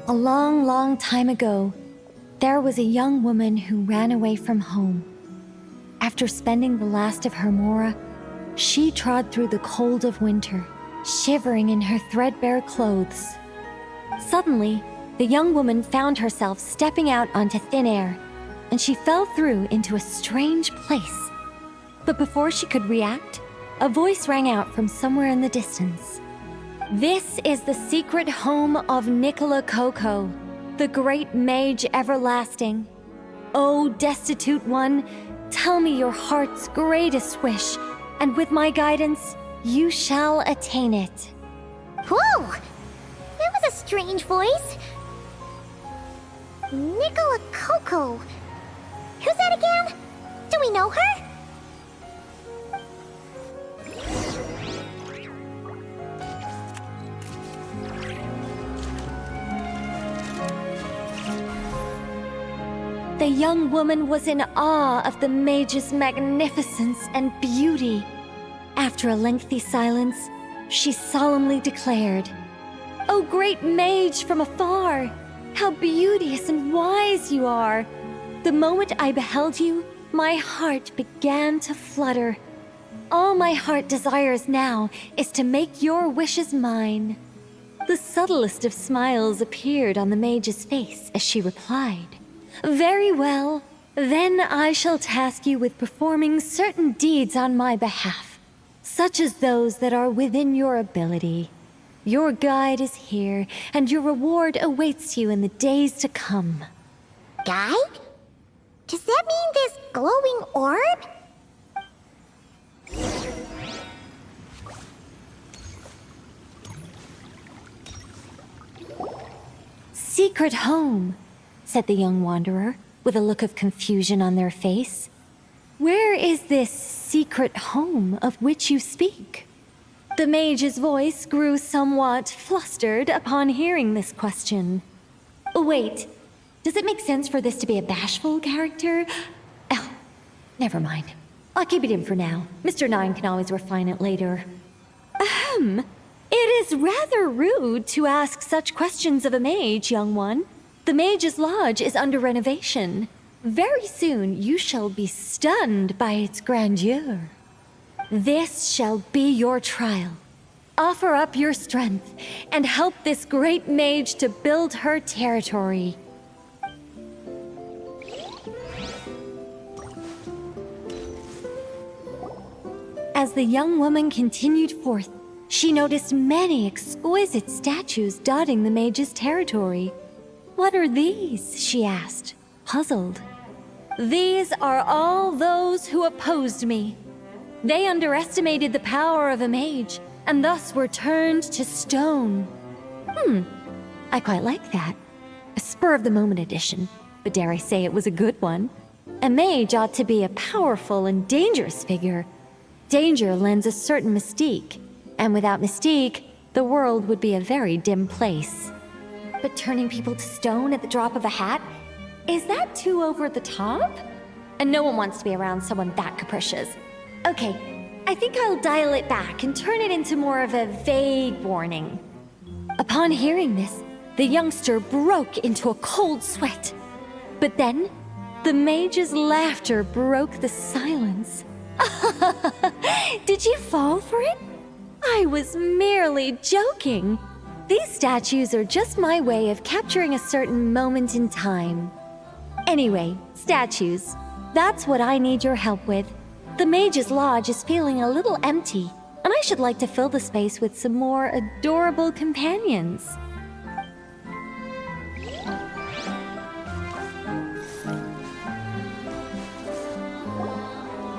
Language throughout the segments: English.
A long, long time ago, there was a young woman who ran away from home. After spending the last of her mora, she trod through the cold of winter, shivering in her threadbare clothes. Suddenly, the young woman found herself stepping out onto thin air, and she fell through into a strange place. But before she could react, a voice rang out from somewhere in the distance. This is the secret home of Nicola Coco, the great mage everlasting. O destitute one, tell me your heart's greatest wish, and with my guidance, you shall attain it. Whoa! That was a strange voice. Nicola Coco. Who's that again? Do we know her? The young woman was in awe of the mage's magnificence and beauty. After a lengthy silence, she solemnly declared, "O great mage from afar, how beauteous and wise you are! The moment I beheld you, my heart began to flutter. All my heart desires now is to make your wishes mine." The subtlest of smiles appeared on the mage's face as she replied, "Very well, then I shall task you with performing certain deeds on my behalf, such as those that are within your ability. Your guide is here, and your reward awaits you in the days to come." Guide? Does that mean this glowing orb? "Secret home," said the young wanderer, with a look of confusion on their face. "Where is this secret home of which you speak?" The mage's voice grew somewhat flustered upon hearing this question. Wait, does it make sense for this to be a bashful character? Oh, never mind. I'll keep it in for now. Mr. Nine can always refine it later. It is rather rude to ask such questions of a mage, young one. The Mage's Lodge is under renovation. Very soon you shall be stunned by its grandeur. This shall be your trial. Offer up your strength and help this great mage to build her territory. As the young woman continued forth, she noticed many exquisite statues dotting the mage's territory. "What are these?" she asked, puzzled. "These are all those who opposed me. They underestimated the power of a mage, and thus were turned to stone." I quite like that. A spur-of-the-moment addition, but dare I say it was a good one. A mage ought to be a powerful and dangerous figure. Danger lends a certain mystique, and without mystique, the world would be a very dim place. But turning people to stone at the drop of a hat? Is that too over the top? And no one wants to be around someone that capricious. Okay, I think I'll dial it back and turn it into more of a vague warning. Upon hearing this, the youngster broke into a cold sweat. But then, the mage's laughter broke the silence. Did you fall for it? I was merely joking. These statues are just my way of capturing a certain moment in time. Anyway, statues. That's what I need your help with. The Mage's Lodge is feeling a little empty, and I should like to fill the space with some more adorable companions.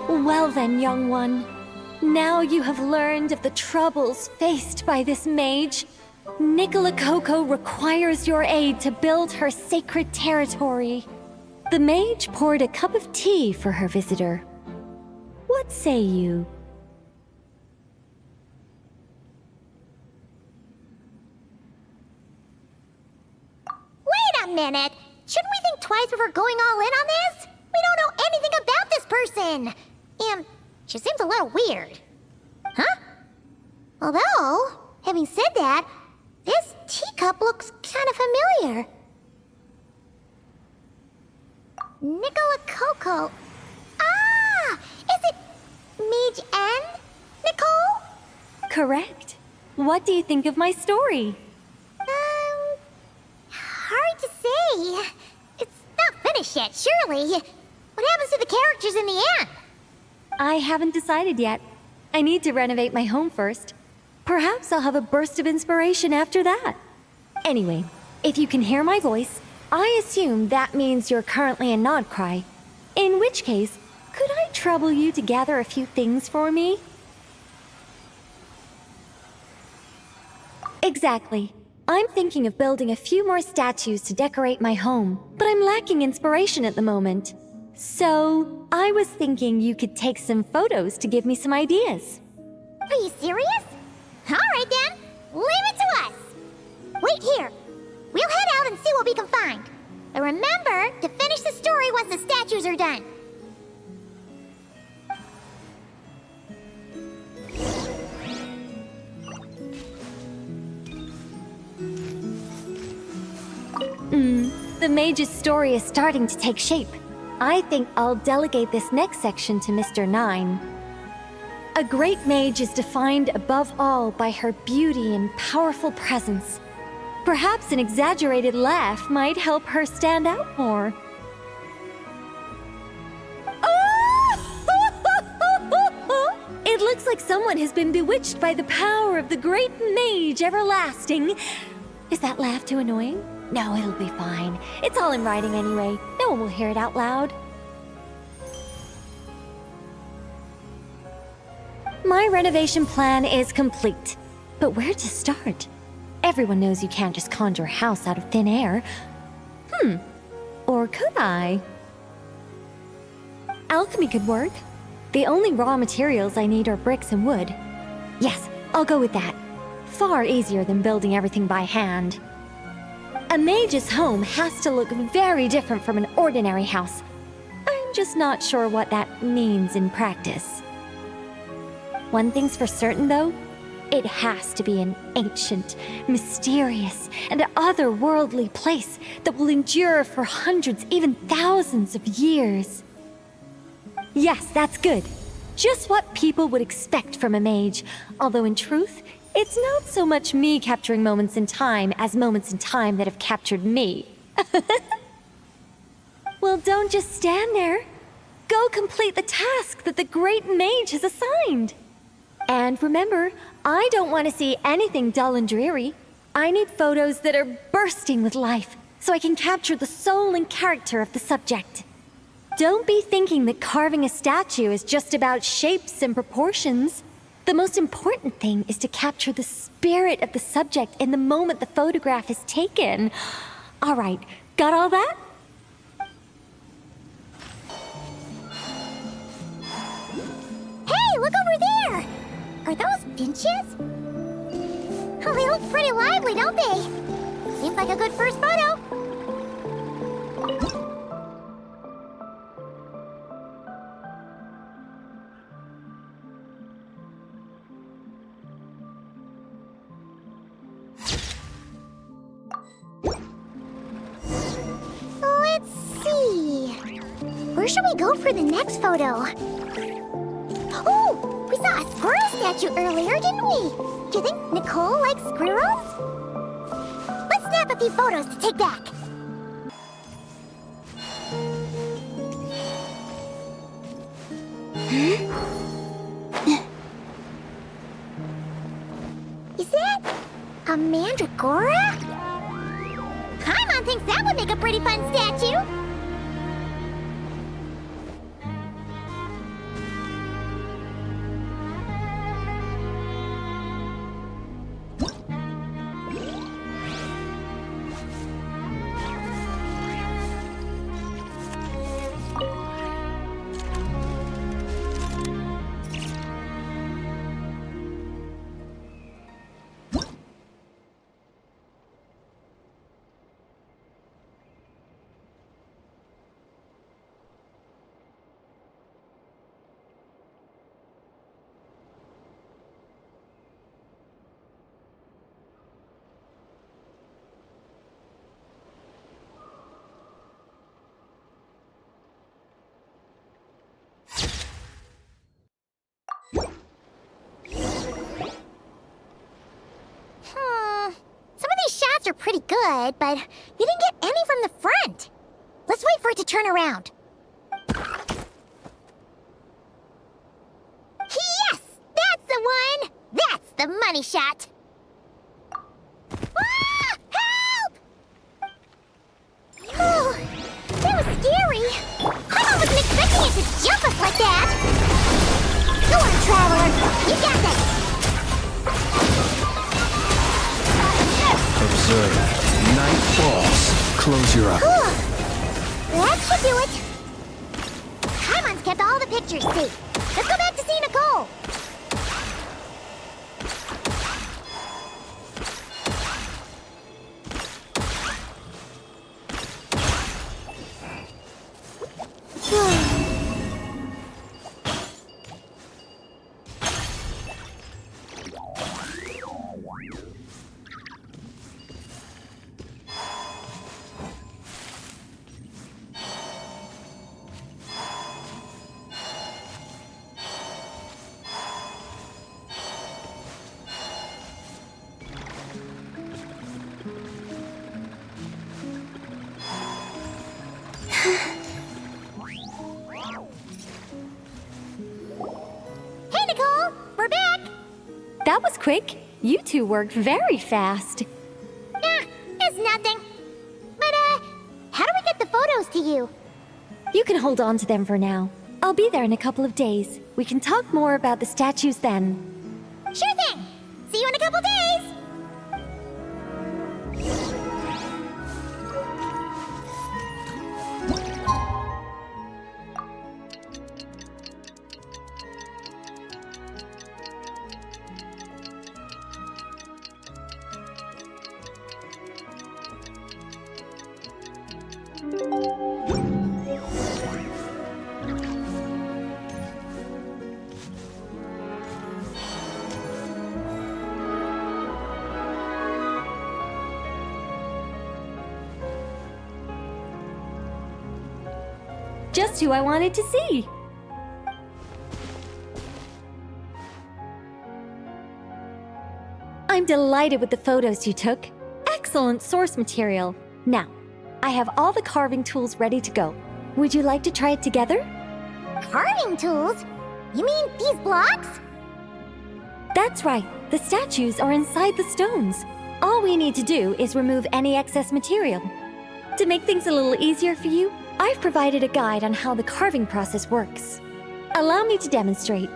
Well then, young one. Now you have learned of the troubles faced by this mage. Nicola Coco requires your aid to build her sacred territory. The mage poured a cup of tea for her visitor. What say you? Wait a minute! Shouldn't we think twice before going all in on this? We don't know anything about this person! And she seems a little weird. Huh? Although, having said that, this teacup cup looks kind of familiar. Nicola Coco. Ah! Is it Mage and Nicole? Correct. What do you think of my story? Hard to say. It's not finished yet, surely. What happens to the characters in the end? I haven't decided yet. I need to renovate my home first. Perhaps I'll have a burst of inspiration after that. Anyway, if you can hear my voice, I assume that means you're currently in Nodcry. In which case, could I trouble you to gather a few things for me? Exactly. I'm thinking of building a few more statues to decorate my home, but I'm lacking inspiration at the moment. So, I was thinking you could take some photos to give me some ideas. Are you serious? Alright then, leave it to us! Wait here. We'll head out and see what we can find. And remember to finish the story once the statues are done. The Mage's story is starting to take shape. I think I'll delegate this next section to Mr. 9. A great mage is defined above all by her beauty and powerful presence. Perhaps an exaggerated laugh might help her stand out more. It looks like someone has been bewitched by the power of the great mage everlasting. Is that laugh too annoying? No, it'll be fine. It's all in writing anyway. No one will hear it out loud. My renovation plan is complete. But where to start? Everyone knows you can't just conjure a house out of thin air. Or could I? Alchemy could work. The only raw materials I need are bricks and wood. Yes, I'll go with that. Far easier than building everything by hand. A mage's home has to look very different from an ordinary house. I'm just not sure what that means in practice. One thing's for certain, though. It has to be an ancient, mysterious, and otherworldly place that will endure for hundreds, even thousands of years. Yes, that's good. Just what people would expect from a mage, although in truth, it's not so much me capturing moments in time as moments in time that have captured me. Well, don't just stand there. Go complete the task that the great mage has assigned. And remember, I don't want to see anything dull and dreary. I need photos that are bursting with life, so I can capture the soul and character of the subject. Don't be thinking that carving a statue is just about shapes and proportions. The most important thing is to capture the spirit of the subject in the moment the photograph is taken. All right, got all that? Hey, look over there! Are those finches? Oh, they look pretty lively, don't they? Seems like a good first photo. Let's see. Where should we go for the next photo? Oh, we saw a squirrel statue earlier, didn't we? Do you think Nicole likes squirrels? Let's snap a few photos to take back. Is that a mandragora? Paimon thinks that would make a pretty fun statue. shots are pretty good, but you didn't get any from the front. Let's wait for it to turn around. Yes! That's the one! That's the money shot! Ah! Help! Oh, that was scary. I wasn't expecting it to jump us like that. Go on, Traveler. You got this. Observe. Night falls. Close your eyes. That should do it. Paimon's kept all the pictures safe. Let's go back to see Nicole. Hey, Nicole! We're back! That was quick. You two worked very fast. It's nothing. But, how do we get the photos to you? You can hold on to them for now. I'll be there in a couple of days. We can talk more about the statues then. Sure thing! See you in a couple days! Just who I wanted to see. I'm delighted with the photos you took. Excellent source material. Now, I have all the carving tools ready to go. Would you like to try it together? Carving tools? You mean these blocks? That's right. The statues are inside the stones. All we need to do is remove any excess material. To make things a little easier for you, I've provided a guide on how the carving process works. Allow me to demonstrate.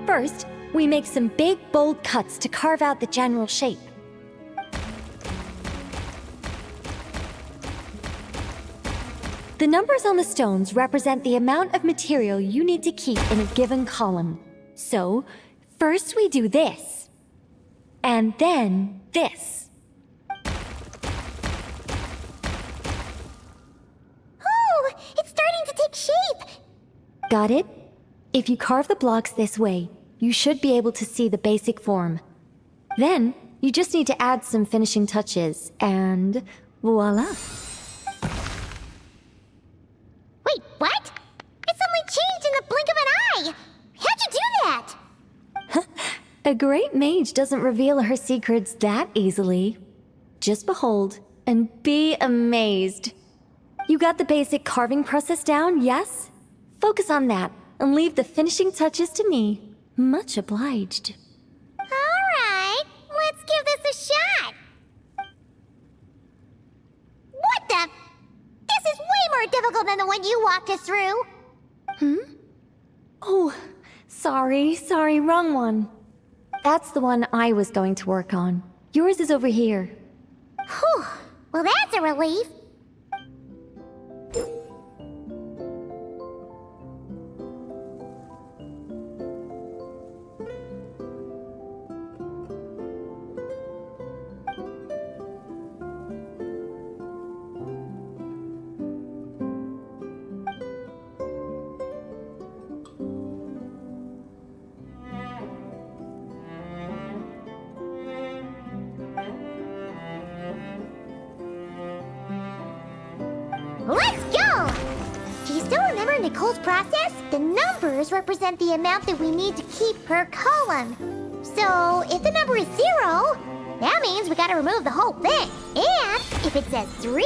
First, we make some big, bold cuts to carve out the general shape. The numbers on the stones represent the amount of material you need to keep in a given column. So, first we do this, and then this. It's starting to take shape! Got it? If you carve the blocks this way, you should be able to see the basic form. Then, you just need to add some finishing touches, and voila! Wait, what? It suddenly changed in the blink of an eye! How'd you do that? A great mage doesn't reveal her secrets that easily. Just behold, and be amazed. You got the basic carving process down, yes? Focus on that, and leave the finishing touches to me. Much obliged. Alright, let's give this a shot! What the? This is way more difficult than the one you walked us through! Oh, sorry, wrong one. That's the one I was going to work on. Yours is over here. Whew, well that's a relief. Let's go! Do you still remember Nicole's process? The numbers represent the amount that we need to keep per column. So, if the number is 0, That means we gotta remove the whole thing. And if it says 3,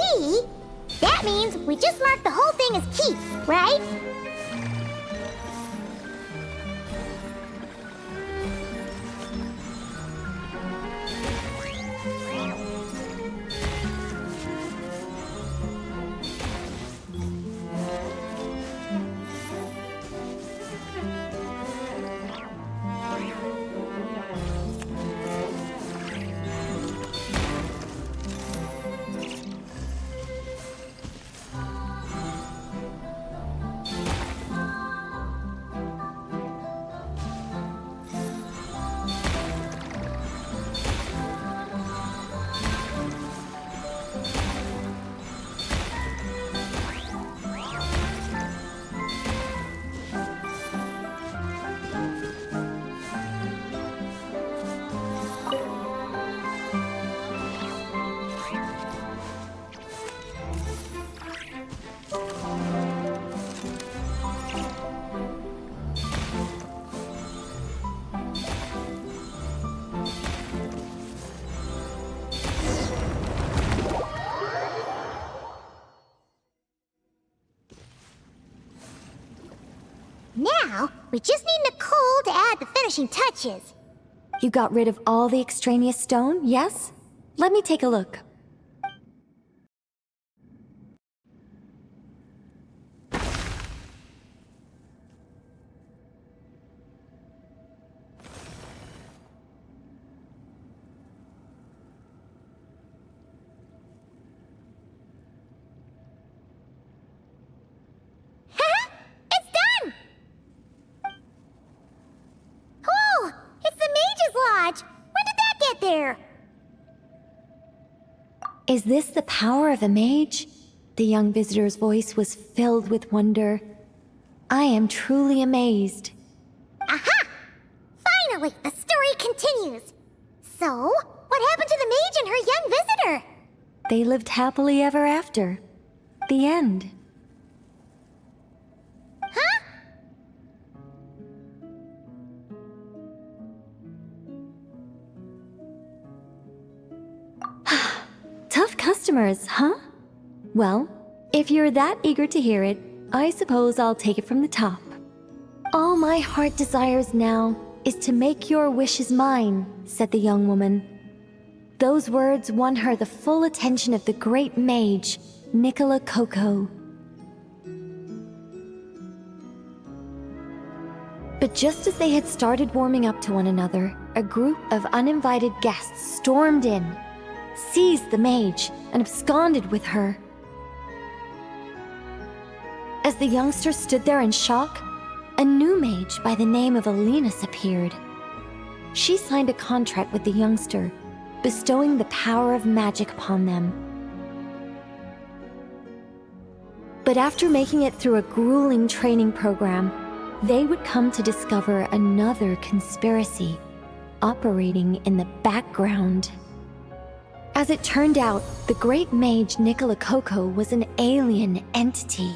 that means we just mark the whole thing as keep, right? Now, we just need Nicole to add the finishing touches. You got rid of all the extraneous stone, yes? Let me take a look. It's done! Oh, it's the Mage's Lodge! When did that get there? Is this the power of a mage? The young visitor's voice was filled with wonder. I am truly amazed. Aha! Finally, the story continues. So, what happened to the mage and her young visitor? They lived happily ever after. The end. Huh? Tough customers, huh? Well, if you're that eager to hear it, I suppose I'll take it from the top. All my heart desires now is to make your wishes mine, said the young woman. Those words won her the full attention of the great mage, Nicola Coco. But just as they had started warming up to one another, a group of uninvited guests stormed in, seized the mage, and absconded with her. As the youngster stood there in shock, a new mage by the name of Alinus appeared. She signed a contract with the youngster, bestowing the power of magic upon them. But after making it through a grueling training program, they would come to discover another conspiracy operating in the background. As it turned out, the great mage Nicola Coco was an alien entity.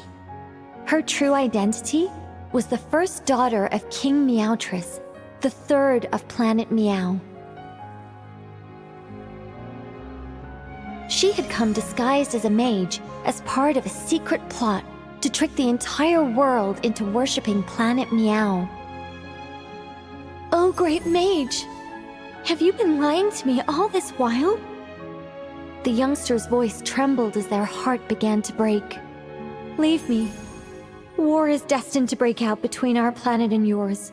Her true identity was the first daughter of King Meowtress, the third of planet Meow. She had come disguised as a mage as part of a secret plot to trick the entire world into worshipping planet Meow. Oh, great mage! Have you been lying to me all this while? The youngster's voice trembled as their heart began to break. Leave me. War is destined to break out between our planet and yours.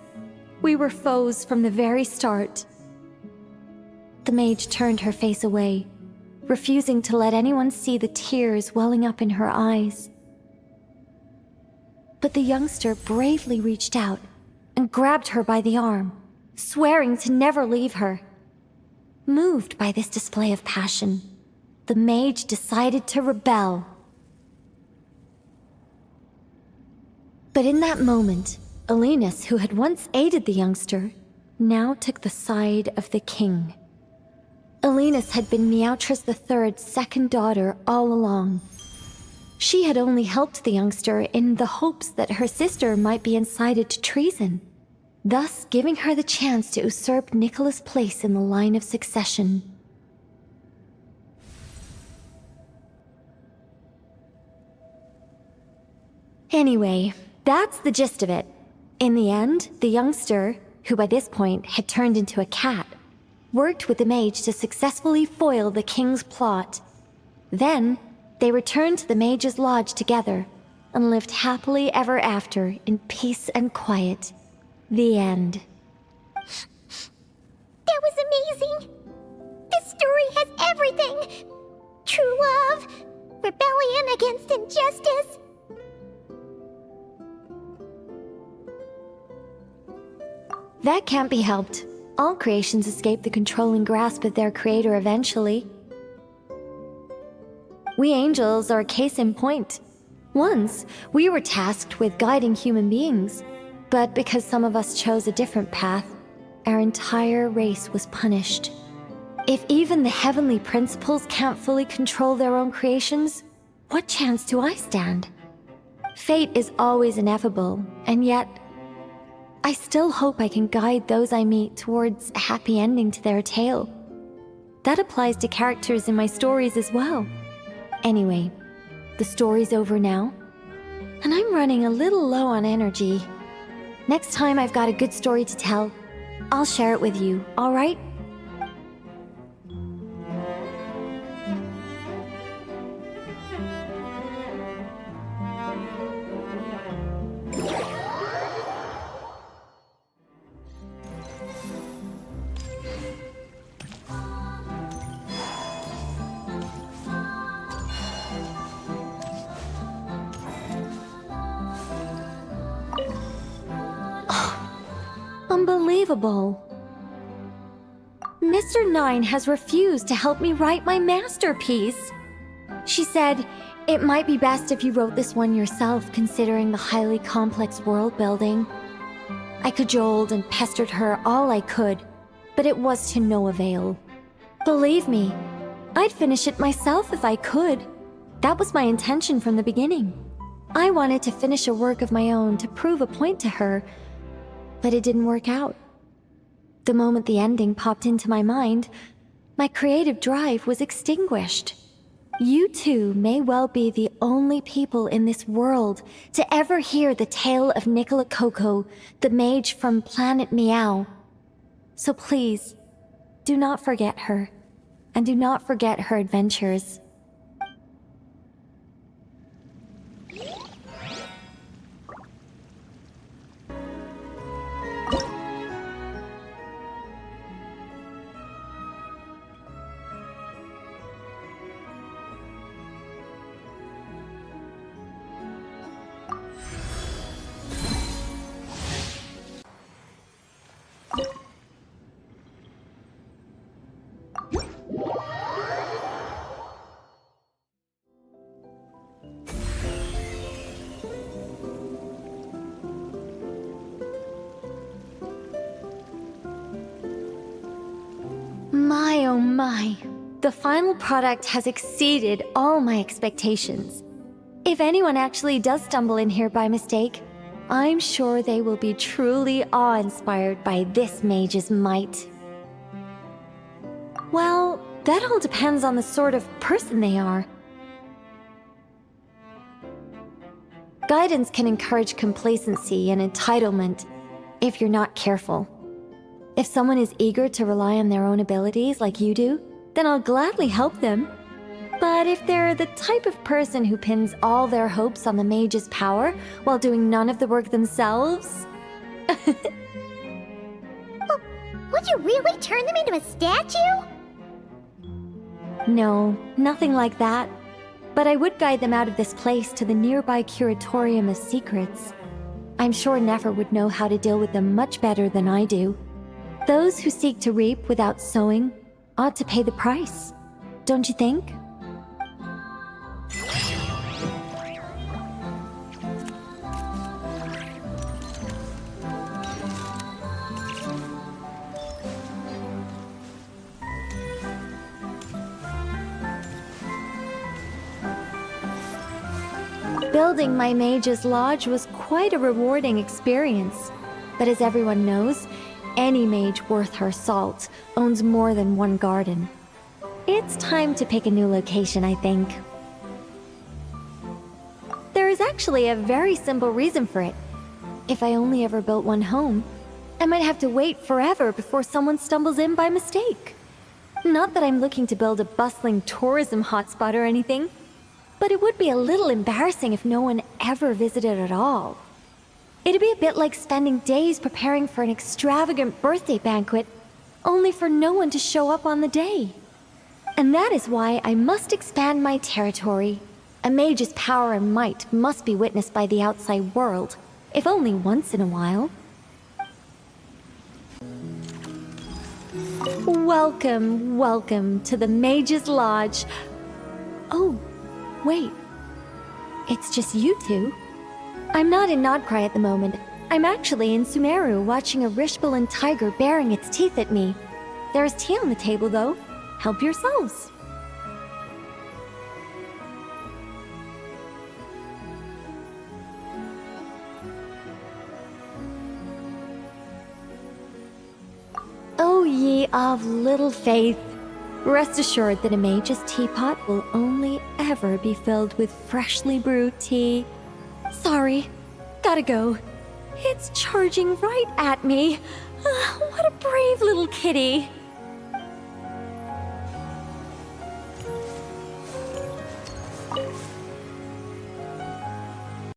We were foes from the very start. The mage turned her face away, refusing to let anyone see the tears welling up in her eyes. But the youngster bravely reached out and grabbed her by the arm, swearing to never leave her. Moved by this display of passion, the mage decided to rebel. But in that moment, Alinus, who had once aided the youngster, now took the side of the king. Alinus had been Meowtress III's second daughter all along. She had only helped the youngster in the hopes that her sister might be incited to treason, thus giving her the chance to usurp Nicola's place in the line of succession. Anyway, that's the gist of it. In the end, the youngster, who by this point had turned into a cat, worked with the mage to successfully foil the king's plot. Then, they returned to the mage's lodge together and lived happily ever after in peace and quiet. The end. That was amazing! This story has everything! True love, rebellion against injustice. That can't be helped. All creations escape the controlling grasp of their creator eventually. We angels are a case in point. Once, we were tasked with guiding human beings, but because some of us chose a different path, our entire race was punished. If even the heavenly principles can't fully control their own creations, what chance do I stand? Fate is always ineffable, and yet, I still hope I can guide those I meet towards a happy ending to their tale. That applies to characters in my stories as well. Anyway, the story's over now, and I'm running a little low on energy. Next time I've got a good story to tell, I'll share it with you, alright? Unbelievable. Mr. Nine has refused to help me write my masterpiece. She said, it might be best if you wrote this one yourself, considering the highly complex world building. I cajoled and pestered her all I could, but it was to no avail. Believe me, I'd finish it myself if I could. That was my intention from the beginning. I wanted to finish a work of my own to prove a point to her, but it didn't work out. The moment the ending popped into my mind, my creative drive was extinguished. You two may well be the only people in this world to ever hear the tale of Nicola Coco, the mage from planet Meow. So please, do not forget her, and do not forget her adventures. My oh my, the final product has exceeded all my expectations. If anyone actually does stumble in here by mistake, I'm sure they will be truly awe-inspired by this mage's might. Well, that all depends on the sort of person they are. Guidance can encourage complacency and entitlement if you're not careful. If someone is eager to rely on their own abilities like you do, then I'll gladly help them. But if they're the type of person who pins all their hopes on the mage's power while doing none of the work themselves... Would you really turn them into a statue? No, nothing like that. But I would guide them out of this place to the nearby Curatorium of Secrets. I'm sure Nefer would know how to deal with them much better than I do. Those who seek to reap without sowing ought to pay the price, don't you think? Building my mage's lodge was quite a rewarding experience, but as everyone knows, any mage worth her salt owns more than one garden. It's time to pick a new location, I think. There is actually a very simple reason for it. If I only ever built one home, I might have to wait forever before someone stumbles in by mistake. Not that I'm looking to build a bustling tourism hotspot or anything, but it would be a little embarrassing if no one ever visited at all. It'd be a bit like spending days preparing for an extravagant birthday banquet, only for no one to show up on the day. And that is why I must expand my territory. A mage's power and might must be witnessed by the outside world, if only once in a while. Welcome, welcome to the Mage's Lodge. Oh, wait. It's just you two. I'm not in Nodcry at the moment. I'm actually in Sumeru watching a Rishbalin tiger baring its teeth at me. There's tea on the table, though. Help yourselves. O ye of little faith, rest assured that a mage's teapot will only ever be filled with freshly brewed tea. Sorry, gotta go. It's charging right at me. What a brave little kitty.